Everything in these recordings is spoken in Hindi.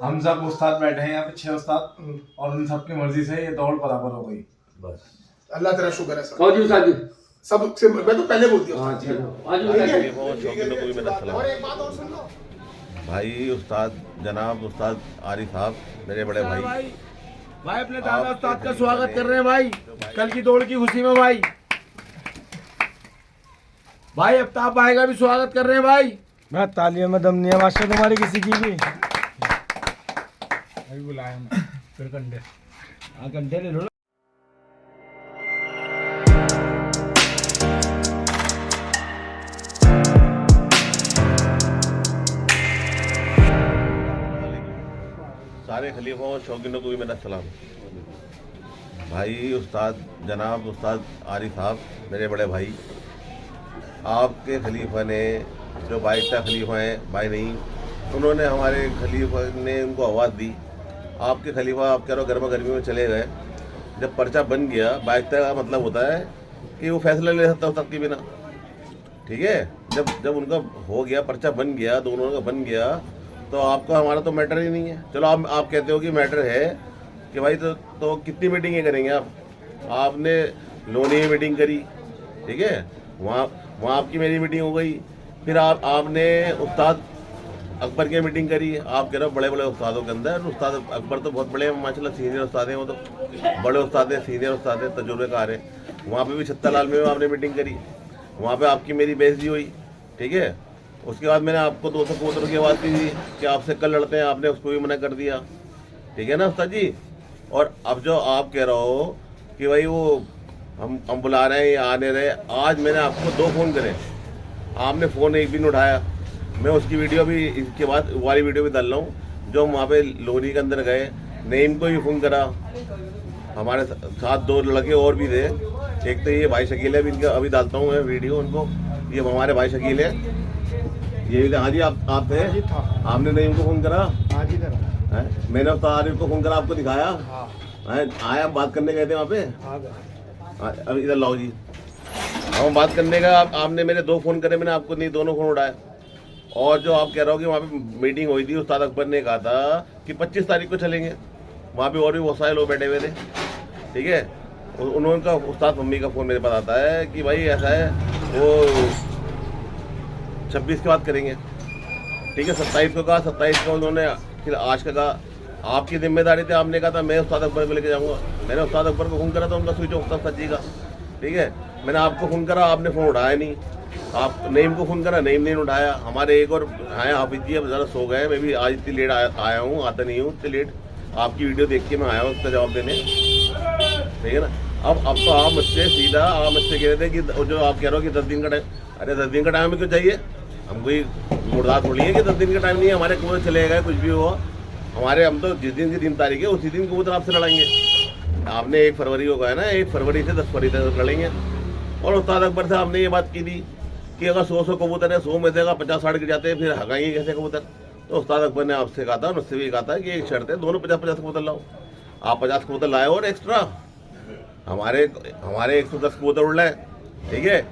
हम सब उस्ताद बैठे हैं यहाँ पे 6 उस्ताद और उन सबकी मर्जी से ये दौड़ बराबर हो गई। बस अल्लाह तेरा शुक्र है सर। और जी उस्ताद जी सब से मैं तो पहले बोल दिया हाँ उस्ताद जी। चलो आज उस्ताद जी शौकीनों को भी मेरा सलाम। और एक बात और सुन लो भाई उस्ताद जनाब उस्ताद आरिफ साहब मेरे बड़े भाई भाई अपने दादा उस्ताद का स्वागत कर रहे हैं भाई, कल की दौड़ की खुशी में भाई। भाई अफ्ताब भाई का भी स्वागत कर रहे हैं भाई। मैं तालियों में दम नहीं है मास्टर तुम्हारी किसी की भी। अभी बुलाया मैं फिर कंडे घंटे ले लो। सारे खलीफों और शौकीनों को भी मेरा सलाम। भाई उस्ताद जनाब उस्ताद आरिफ साहब मेरे बड़े भाई, आपके खलीफा ने जो बाइता खलीफा हैं भाई नहीं, उन्होंने हमारे खलीफा ने उनको आवाज़ दी। आपके खलीफा आप कह रहे हो गर्मा गर्मी में चले गए। जब पर्चा बन गया बाइता का मतलब होता है कि वो फैसला ले सकता हो सबके बिना, ठीक है। जब उनका हो गया पर्चा बन गया दोनों का बन गया तो आपका हमारा तो मैटर ही नहीं है। चलो आप कहते हो कि मैटर है कि भाई तो कितनी मीटिंगें करेंगे आपने लोनी में मीटिंग करी, ठीक है, वहाँ आपकी मेरी मीटिंग हो गई। फिर आपने उस्ताद अकबर की मीटिंग करी। आप कह रहे हो बड़े बड़े उस्तादों के अंदर उस्ताद अकबर तो बहुत बड़े हैं माशाल्लाह, सीनियर उस्ताद हैं, वो तो बड़े उस्ताद हैं, सीनियर उस्ताद हैं, तजुर्बेकार हैं। वहाँ पे भी छत्तालाल में आपने मीटिंग करी, वहाँ पे आपकी मेरी बेइज्जती हुई, ठीक है। उसके बाद मैंने आपको 200 कबूतरों की आवाज़ दी कि आपसे कल लड़ते हैं, आपने उसको भी मना कर दिया, ठीक है ना उस्ताद जी। और अब जो आप कह रहे हो कि भाई वो हम बुला रहे हैं या आने रहे, आज मैंने आपको 2 फ़ोन करे, आपने फ़ोन एक भी नहीं उठाया। मैं उसकी वीडियो भी इसके बाद वाली वीडियो भी डाल रहा हूँ जो वहाँ पे लोनी के अंदर गए। नईम को भी फ़ोन करा, हमारे साथ 2 लड़के और भी थे, एक तो ये भाई शकील है, इनका अभी डालता हूँ मैं वीडियो उनको, ये हमारे भाई शकील है, ये हाँ जी आप थे, आपने नईम को फ़ोन करा, मैंने उस्ताद आरिफ को फ़ोन करा, आपको दिखाया, आया बात करने गए थे वहाँ पे। अब इधर लाओ जी, हम बात करने का आपने मेरे 2 फ़ोन करे, मैंने आपको नहीं दोनों फ़ोन उठाए। और जो आप कह रहे हो कि वहाँ पे मीटिंग हुई थी, उस्ताद अकबर ने कहा था कि 25 तारीख को चलेंगे, वहाँ पे और भी बहुत सारे लोग बैठे हुए थे, ठीक है। उन्होंने का उस्ताद मम्मी का फ़ोन मेरे पास आता है कि भाई ऐसा है वो 26 के बाद करेंगे, ठीक है। 27 को कहा, 27 को उन्होंने फिर आज का कहा। आपकी जिम्मेदारी थी, आपने कहा था मैं उस्ताद अकबर को लेके जाऊँगा। मैंने उस्ताद अकबर को फ़ोन करा था, उनका स्विच ऑफ था सच्ची का, ठीक है। मैंने आपको फ़ोन करा, आपने फ़ोन उठाया नहीं। आप नईम को फ़ोन करा, नईम ने उठाया। हमारे एक और आए हाफिज जी, अब ज़रा सो गए, मैं भी आज इतनी लेट आया हूँ, आता नहीं हूँ इतनी लेट, आपकी वीडियो देख के मैं आया हूँ उसका जवाब देने, ठीक है ना। अब तो आप मुझसे सीधा आप मुझसे कह रहे थे कि जो आप कह रहे हो कि 10 दिन का टाइम, अरे 10 दिन का टाइम क्यों चाहिए? हम कोई मुर्दार थोड़ी है कि 10 दिन का टाइम नहीं है। हमारे कबूतर चले गए कुछ भी हुआ, हमारे हम तो जिस दिन की 3 तारीख है उसी दिन कबूतर आपसे लड़ाएंगे। आपने 1 फरवरी को कहा ना, 1 फरवरी से 10 फरवरी तक लड़ेंगे। और उस्ताद अकबर से आपने ये बात की थी कि अगर 100 कबूतर है, 100 में से अगर 50-60 गिर जाते हैं फिर हगाएंगे कैसे कबूतर। तो उस्ताद अकबर ने आपसे कहा था, मुझसे भी कहा था कि एक शर्त है, दोनों 50-50 कबूतर लाओ। आप 50 कबूतर लाए और एक्स्ट्रा हमारे 110 कबूतर उड़ लाए, ठीक है।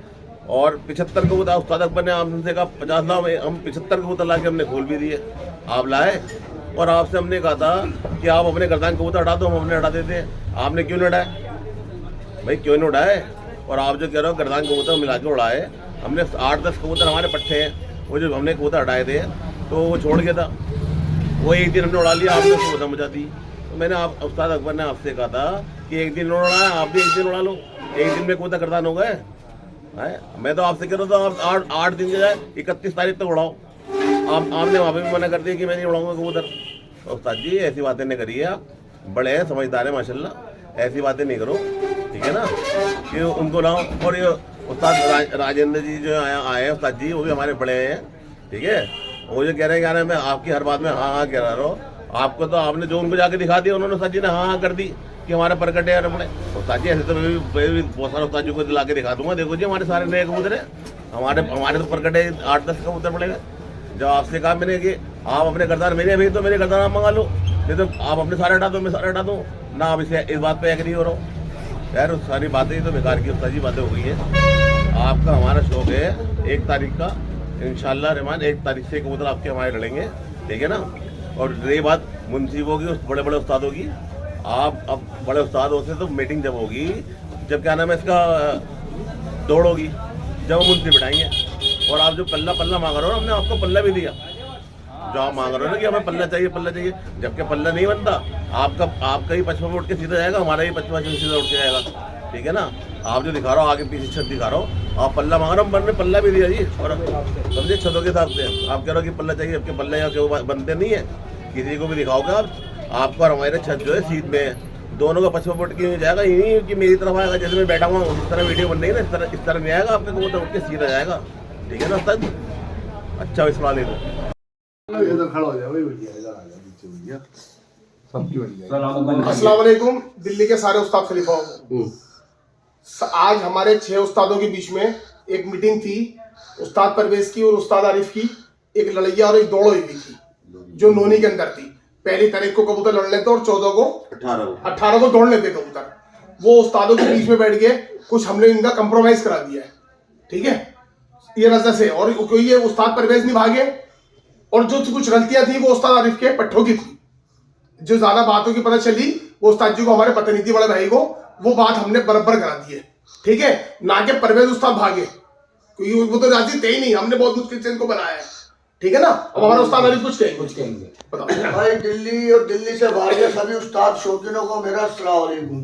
और 75 कबूतर उस्ताद अकबर ने आपसे कहा 50 लाओ, हम 75 कबूतर ला के हमने खोल भी दिए, आप लाए। और आपसे हमने कहा था कि आप अपने गर्दान कबूतर हटा दो, हम अपने हटा देते हैं। आपने क्यों नहीं उड़ाए भाई, क्यों नहीं उड़ाए? और आप जो कह रहे हो गर्दान कबूतर मिला के उड़ाए, हमने 8-10 कबूतर हमारे पट्टे हैं, वो जो हमने कबूतर हटाए थे तो वो छोड़ गया था, वो एक दिन हमने उड़ा लिया, आपने उसको बदम मचा दी। तो मैंने उस्ताद अकबर ने आपसे कहा था कि एक दिन उड़ाया, आप भी एक दिन उड़ा लो, एक दिन में कबूतर गर्दान हो गए। मैं तो आपसे कह रहा था आप 8 दिन के जाए 31 तारीख तक उड़ाओ। आपने वहाँ पे भी मना कर दिया कि मैं नहीं उड़ाऊंगा कबूतर। तो उस्ताद जी ऐसी बातें नहीं करिए, आप बड़े हैं, समझदार हैं माशाल्लाह, ऐसी बातें नहीं करो, ठीक है ना, कि उनको लाओ। और ये उस्ताद राजेंद्र जी जो आए हैं उस्ताद जी, वो भी हमारे बड़े हैं, ठीक है। वो जो कह रहे हैं मैं आपकी हर बात में हाँ कह रहा हूँ, आपको तो आपने जो उनको जाके दिखा दिया, उन्होंने उस्ताद जी ने हाँ कर दी कि हमारे प्रकट है अपने। उस्ताद जी ऐसे तो मैं भी बहुत सारे उस्ताद जी को दिला के दिखा दूंगा, देखो जी हमारे सारे नए कबूतर हैं, हमारे तो प्रकट है 8-10 कबूतर पड़ेगा। जब आपसे कहा मैंने कि आप अपने गर्दान मेरे भेज दो, मेरे गर्दान आप मंगा लो, नहीं तो आप अपने सारे हटा दो, मैं सारे हटा दूँ ना। आप इस बात पे एग्री हो रहा हूँ यार, सारी बातें तो बेकार की उस्ताद जी बातें हो गई है। आपका हमारा शौक है 1 तारीख का इंशाअल्लाह रहमान, 1 तारीख से कबूतर आपके हमारे लड़ेंगे, ठीक है ना। और रही बात मुंसिबों की, उस बड़े बड़े उस्तादों की, आप अब बड़े उस्ताद होते तो मीटिंग जब होगी, जब क्या नाम है इसका दौड़ होगी, जब हम मुंशी बिठाएंगे। और आप जो पल्ला मांग रहे हो, हमने आपको पल्ला भी दिया। जो आप मांग रहे हो ना कि हमें पल्ला चाहिए, जबकि पल्ला नहीं बनता। आपका ही पचपा उठ के सीधा जाएगा, हमारा ही पचपा से सीधा उठ के जाएगा। ठीक है ना, आप जो दिखा रहे हो आगे पीछे छत दिखा रहे हो, आप पल्ला मांग रहे हो, हमने पल्ला भी दिया जी। और समझे छतों के हिसाब से आप कह रहे हो कि पल्ला चाहिए, आपके पल्ले यहाँ क्यों बनते नहीं है? किसी को भी दिखाओगे आप, आपको और हमारे छत जो है सीध में है, दोनों का पचपा उठ के जाएगा। यही कि मेरी तरफ आएगा, जैसे मैं बैठा हुआ हूँ इस तरह वीडियो बन रही है ना, इस तरह नहीं आएगा, आपके कबूतर उठ के सीधा जाएगा। ठीक है ना सर, अच्छा विश्वास ले लो। खड़ा हो जाए भैया, सबकी बन। अस्सलाम वालेकुम दिल्ली के सारे उस्ताद खलीफाओं को। आज हमारे 6 उस्तादों के बीच में एक मीटिंग थी, उस्ताद परवेज की और उस्ताद आरिफ की। एक लड़ैया और एक दौड़ हुई थी जो नोनी के अंदर थी। पहली तारीख को कबूतर लड़ लेते और 14 को 18 को दौड़ लेते कबूतर। वो उस्तादों के बीच में बैठ गए, कुछ हमने इनका कंप्रोमाइज करा दिया है। ठीक है, ये वजह से। और ये उस्ताद परवेज नहीं भागे, और जो कुछ गलतियां थी वो उस्ताद आरिफ के पट्टों की थी। जो ज्यादा बातों की पता चली वो उस्ताद जी को, हमारे पता नहीं थी बड़े भाई को, वो बात हमने बराबर करा दी है। ठीक है, ना कि परवेज उस्ताद भागे, क्योंकि वो तो राजी थे ही नहीं, हमने बहुत मुश्किल से इनको बनाया है। ठीक है ना, अब हमारा उस्ताद आरिफ कुछ कहेंगे बताओ। भाई दिल्ली और दिल्ली से बाहर के सभी उस्ताद शौकीनों को मेरा अस्सलाम वालेकुम।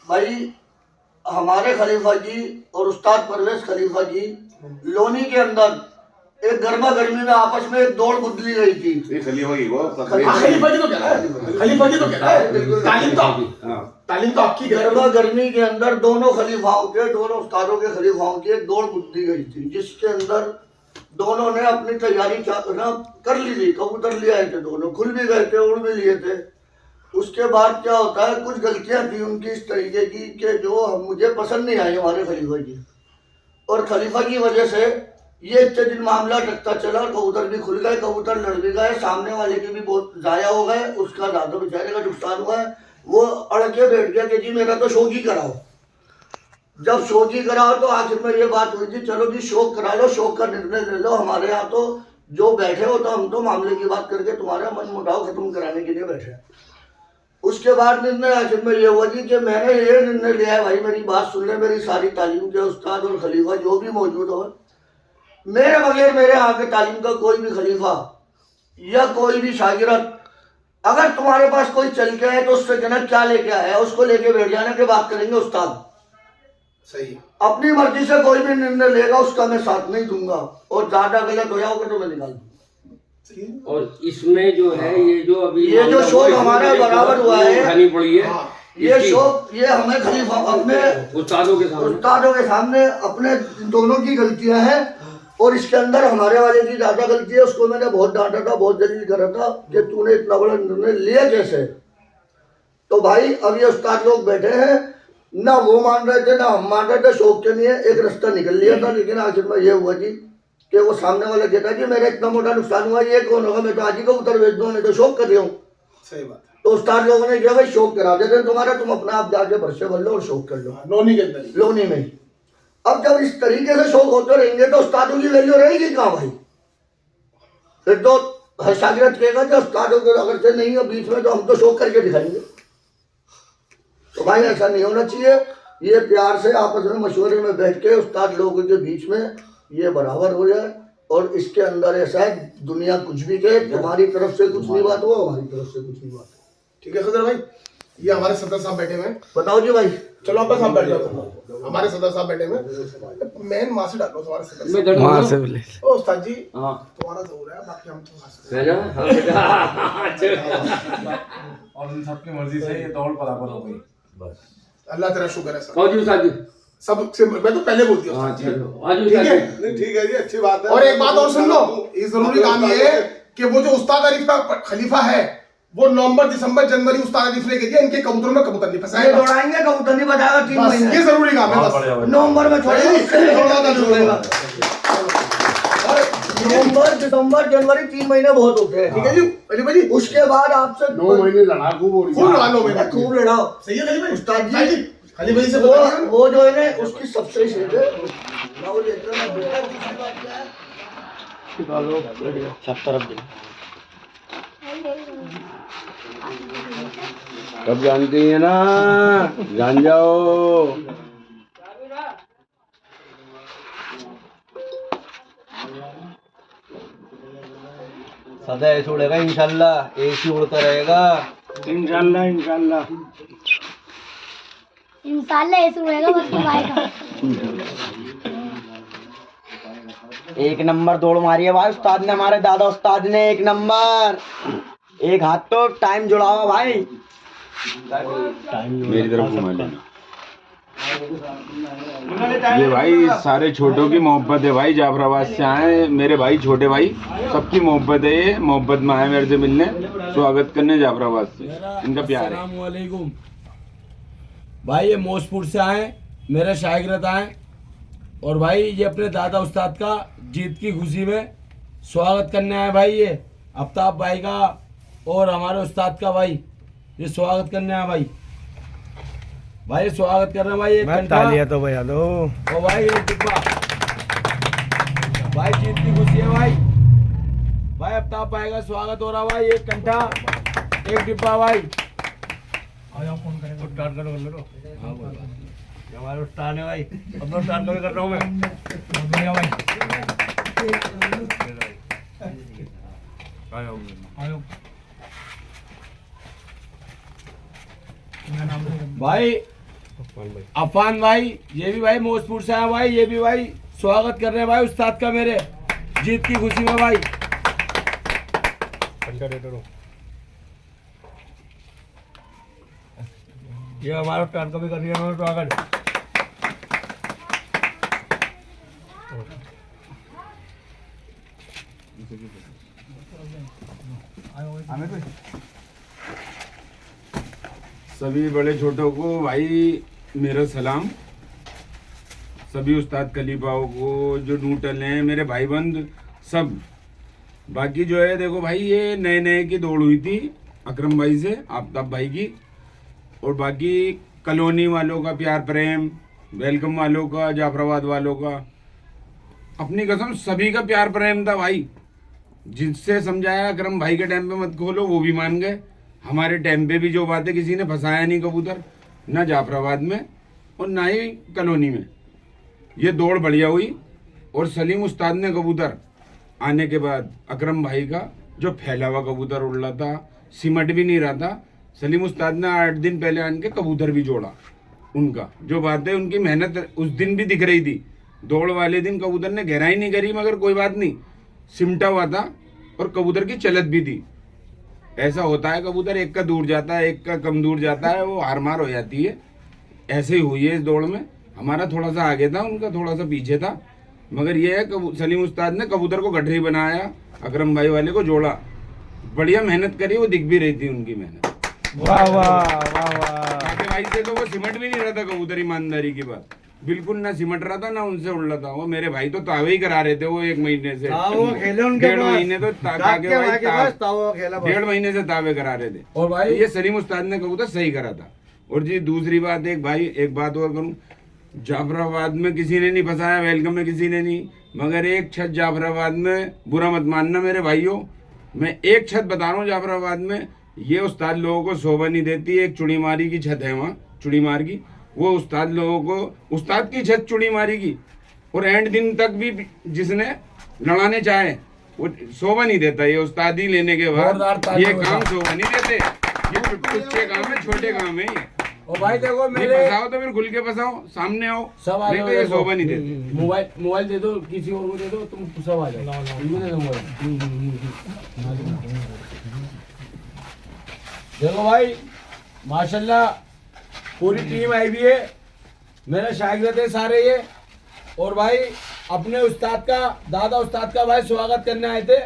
भाई हमारे खलीफा जी और उस्ताद परवेज खलीफा जी लोनी के अंदर एक गर्मा गर्मी में आपस में एक दौड़ बुदली गई थी। खलीफा जी तो कहना है, तालीम तो आपकी। गर्मा गर्मी के अंदर दोनों खलीफाओं के, दोनों उस्तादों के खलीफाओं की एक दौड़ बुदली गई थी, जिसके अंदर दोनों ने अपनी तैयारी कर ली थी। कबूतर ले आए थे, दोनों खुल भी गए थे, उड़ भी लिए थे। उसके बाद क्या होता है, कुछ गलतियां थी उनकी इस तरीके की कि जो मुझे पसंद नहीं आई हमारे खलीफा जी। और खलीफा की वजह से ये इतने दिन मामला टकता चला, कबूतर भी खुल गए, कबूतर लड़ भी गए, सामने वाले के भी बहुत जाया हो गए, उसका ज्यादा बेचारे का नुकसान हुआ है। वो अड़ के बैठ गया कि जी मेरा तो शौक ही कराओ। जब शौक ही कराओ तो आखिर में ये बात हुई थी, चलो जी शौक करा लो, शौक का निर्णय ले लो। हमारे यहाँ तो जो बैठे हो तो हम तो मामले की बात करके तुम्हारा मन मुटाव खत्म कराने के लिए बैठे। उसके बाद निर्णय आखिर में ये हुआ जी कि मैंने ये निर्णय लिया है, भाई मेरी बात सुन ले, मेरी सारी तालीम के उस्ताद और खलीफा जो भी मौजूद हो, मेरे बगैर मेरे यहाँ के तालीम का कोई भी खलीफा या कोई भी शागिर्द अगर तुम्हारे पास कोई चल के आए तो उससे कहना क्या लेके आया, उसको लेके बैठ जाने के बात करेंगे उस्ताद। सही, अपनी मर्जी से कोई भी निर्णय लेगा उसका मैं साथ नहीं दूंगा, और ज्यादा गलत हो जाओगे तो मैं निकाल दूंगा। और इसमें जो है ये जो अभी ये जो शौक हमारा बराबर हुआ है, खानी पड़ी है। ये शौक ये हमें खलीफा अपने उस्तादों के सामने अपने दोनों की गलतियां हैं। और इसके अंदर हमारे वाले की ज्यादा गलती है, उसको मैंने बहुत डांटा था, बहुत जलील करा था कि तूने इतना बड़ा निर्णय लिया कैसे। तो भाई अब ये उस्ताद लोग बैठे हैं, ना वो मान रहे थे ना हम मान रहे थे, शौक के लिए एक रास्ता निकल लिया था। लेकिन आखिर में ये हुआ जी कि वो सामने वाला कहता कि मेरा इतना मोटा नुकसान हुआ, ये कौन होगा, मैं तो आज ही कबूतर बेच दूँ, मैं तो शौक कर रही हूँ। सही बात। तो उस्ताद लोगों ने किया भाई शौक करा देते तुम्हारा, तुम अपना आप जाके भरसे भर लो और शौक कर लो नोनी के अंदर, लोनी में। अब जब इस तरीके से शौक होते रहेंगे तो उस्तादों की वैल्यू रहेगी कहाँ भाई? फिर तो शागिर्द कहेगा कि उस्तादों को अगर से नहीं है बीच में तो हम तो शौक करके दिखाएंगे। तो भाई ऐसा नहीं होना चाहिए। ये प्यार से आपस में मशवरे में बैठ के उस्ताद लोगों के बीच में ये बराबर हो जाए। और इसके अंदर ऐसा है, दुनिया कुछ भी कहे, तुम्हारी तरफ से कुछ नहीं बात हुआ, हमारी तरफ से कुछ नहीं बात। ठीक है सदर भाई, ये हमारे सदर साहब बैठे हुए हैं। बताओ जी भाई। चलो आप साहब बैठ जाओ, हमारे सदर साहब बैठे हुए हैं। मैन वहां से डालो तुम्हारे सदर वहां से बोले। ओ उस्ताद जी, हाँ तुम्हारा जोर है, बाकी हम तो और इन सबकी मर्जी से ये दौड़ बराबर हो गई। बस अल्लाह तेरा शुक्र है सर। कहो जी उस्ताद जी। सब से मैं तो पहले बोल दिया हाँ उस्ताद जी। चलो आज ठीक है, नहीं ठीक है जी, अच्छी बात है। और एक बात और सुन लो, ये जरूरी काम ये है कि वो जो उस्ताद आरिफ का खलीफा है वो नवंबर दिसंबर जनवरी उस्ताद आरिफ ने कह दिया इनके कबूतरों में कबूतर नहीं ये फंसाएगा। दौड़ाएंगे कबूतर नहीं बजाएगा 3 बस महीने, ये जरूरी काम है। बस नवंबर में छोड़ेगा। नवंबर दिसंबर जनवरी 3 महीने बहुत होते हैं। ठीक है जी अली भाई जी, उसके बाद आपसे 9 महीने लड़ा खूब लड़ा 9 महीने खूब लड़ाओ। सही है अली भाई। उस्ताद जी अली भाई से वो जो है ना उसकी सबसे सही है ना, वो लेकर ना बेटा दूसरी बात क्या है, सब तरफ सब जानती है ना, जान जाओ। सदा ऐसे उड़ेगा इंशाल्लाह, ऐसे उड़ता रहेगा इंशाल्लाह इंशाल्लाह। इंशाल्लाह ऐसे उड़ेगा बस भाई। एक नंबर दौड़ मारी है भाई उस्ताद ने, हमारे दादा उस्ताद ने। एक नंबर, एक हाथ तो टाइम जुड़ा हुआ भाई। मेरी तरफ घुमा लेना। ये भाई सारे छोटों की मोहब्बत है भाई, जाफराबाद से आए मेरे भाई, छोटे भाई, सबकी मोहब्बत है। ये मोहब्बत में आए मेरे से मिलने, स्वागत करने जाफराबाद से, इनका प्यार है। अस्सलामुअलैकुम भाई, ये मोसपुर से आए, मेरे शागिर्द आए और भाई ये अपने दादा उस्ताद का जीत की खुशी में स्वागत करने आए भाई। ये आफ्ताब भाई का और हमारे उस्ताद का भाई ये स्वागत करने आए भाई। भाई स्वागत कर रहे हैं भाई। एक तालियां तो बजा दो। और भाई एक डिब्बा भाई, जीत की खुशी है भाई। भाई आफ्ताब भाई का स्वागत हो रहा भाई। एक कंठा, एक डिब्बा भाई। फोन करें स्टार्ट करो। हमारे उस्ताद है भाई, अपना स्टार्ट कभी कर रहा हूँ मैं। बढ़िया भाई, आयो भाई अफान भाई, ये भी भाई मोसपुर से आया भाई। ये भी भाई स्वागत कर रहे हैं भाई उस्ताद का मेरे जीत की खुशी में भाई। ये हमारा स्टार्ट कभी कर रही है स्वागत। सभी बड़े छोटों को भाई मेरा सलाम। सभी उस्ताद खलीफाओं को, जो नूटल हैं मेरे भाईबंद सब। बाकी जो है देखो भाई, ये नए नए की दौड़ हुई थी अकरम भाई से, आफ्ताब भाई की। और बाकी कॉलोनी वालों का प्यार प्रेम, वेलकम वालों का, जाफराबाद वालों का, अपनी कसम सभी का प्यार प्रेम था भाई। जिससे समझाया अकरम भाई के टाइम पे मत खोलो, वो भी मान गए। हमारे टाइम पे भी जो बातें, किसी ने फंसाया नहीं कबूतर, ना जाफराबाद में और ना ही कॉलोनी में। ये दौड़ बढ़िया हुई। और सलीम उस्ताद ने कबूतर आने के बाद अकरम भाई का जो फैला हुआ कबूतर उड़ रहा था, सिमट भी नहीं रहा था, सलीम उस्ताद ने 8 दिन पहले आन के कबूतर भी जोड़ा। उनका जो बात है, उनकी मेहनत उस दिन भी दिख रही थी। दौड़ वाले दिन कबूतर ने गहराई नहीं करी, मगर कोई बात नहीं, सिमटा हुआ था और कबूतर की चलत भी थी। ऐसा होता है, कबूतर एक का दूर जाता है, एक का कम दूर जाता है, वो हार मार हो जाती है। ऐसे ही हुई है इस दौड़ में। हमारा थोड़ा सा आगे था, उनका थोड़ा सा पीछे था, मगर ये है सलीम उस्ताद ने कबूतर को गठरी बनाया, अकरम भाई वाले को जोड़ा। बढ़िया मेहनत करी, वो दिख भी रही थी उनकी मेहनत। वाह वाह वाह वाह। काके भाई से तो वो सिमट भी नहीं रहा था कबूतर, ईमानदारी की बात, बिल्कुल ना सिमट रहा था ना उनसे उड़ रहा था। वो मेरे भाई तो तावे ही करा रहे थे वो 1 महीने से, 1.5 महीने तो काके भाई 1.5 महीने से तावे करा रहे थे। और भाई ये सलीम उस्ताद ने कबूतर सही करा था। और जी दूसरी बात, एक भाई एक बात और करूं, जाफराबाद में किसी ने नहीं फंसाया, वेलकम में किसी ने नहीं, मगर एक छत जाफराबाद में, बुरा मत मानना मेरे भाइयों, मैं एक छत बता रहा हूँ जाफराबाद में, ये उस्ताद लोगों को शोभा नहीं देती। एक चुड़ीमारी की छत है वहाँ, चुड़ीमार की, वो उस्ताद लोगों को, उस्ताद की छत चुड़ीमारी की, और एंड दिन तक भी जिसने लड़ाने चाहे वो शोभा नहीं देता। ये उस्तादी लेने के बाद ये काम शोभा नहीं देते। ये अच्छे काम है, छोटे काम है ये। और भाई देखो नहीं मेरे फंसाओ तो फिर खुल के फंसाओ, सामने आओ, सब आ नहीं जाओ। तो ये शोभा नहीं देते। मोबाइल दे दो, किसी और को दे दो, तुम सब आ जाओ। इनको दे दो मोबाइल। देखो भाई माशाल्लाह पूरी टीम आई हुई है, मेरे शागिर्द है सारे ये। और भाई अपने उस्ताद का, दादा उस्ताद का भाई स्वागत करने आए थे।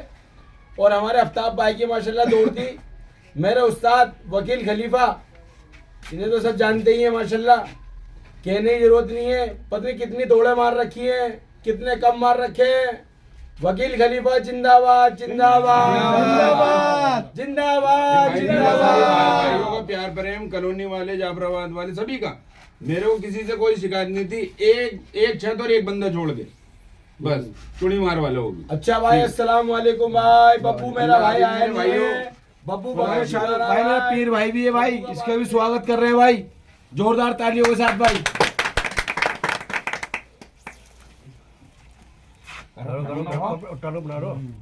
और हमारे आफ्ताब भाई की माशाल्लाह दौड़ थी। मेरे उस्ताद वकील खलीफा, इन्हें तो सब जानते ही हैं माशाल्लाह, कहने की जरूरत नहीं है। पता नहीं कितनी दौड़े मार रखी हैं, कितने कम मार रखे हैं। वकील खलीफा जिंदाबाद जिंदाबाद जिंदाबाद जिंदाबाद जिंदाबाद। भाइयों का प्यार प्रेम, कॉलोनी वाले, जाफराबाद वाले, सभी का। मेरे को किसी से कोई शिकायत नहीं थी। एक छत और एक बंदा छोड़ के, बस चुड़ी मार वाले होगी। अच्छा भाई अस्सलाम वालेकुम भाई। बब्बू मेरा भाई आया नहीं है, बब्बू भाई भाई मेरा पीर भाई भी है भाई, इसका भी स्वागत कर रहे हैं भाई जोरदार तालियों के साथ भाई।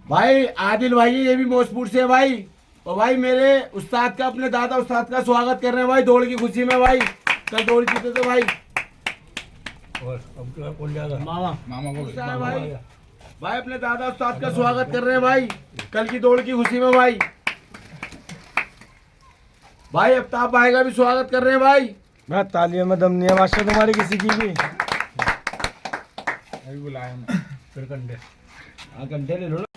भाई आदिल भाई ये भी मौजपुर से है भाई, और भाई मेरे उस्ताद का, अपने दादा उस्ताद का स्वागत कर रहे हैं भाई दौड़ की खुशी में भाई। कल दौड़ जीते थे भाई। मामा भाई भाई अपने दादा उस्ताद का स्वागत कर रहे हैं भाई कल की दौड़ की खुशी में भाई। भाई अफ्ताब भाई का भी स्वागत कर रहे हैं भाई। मैं तालियों में दम नहीं है मास्टर तुम्हारी किसी की भी। अभी बुलाया मैं। फिर कंडे घंटे ले लो।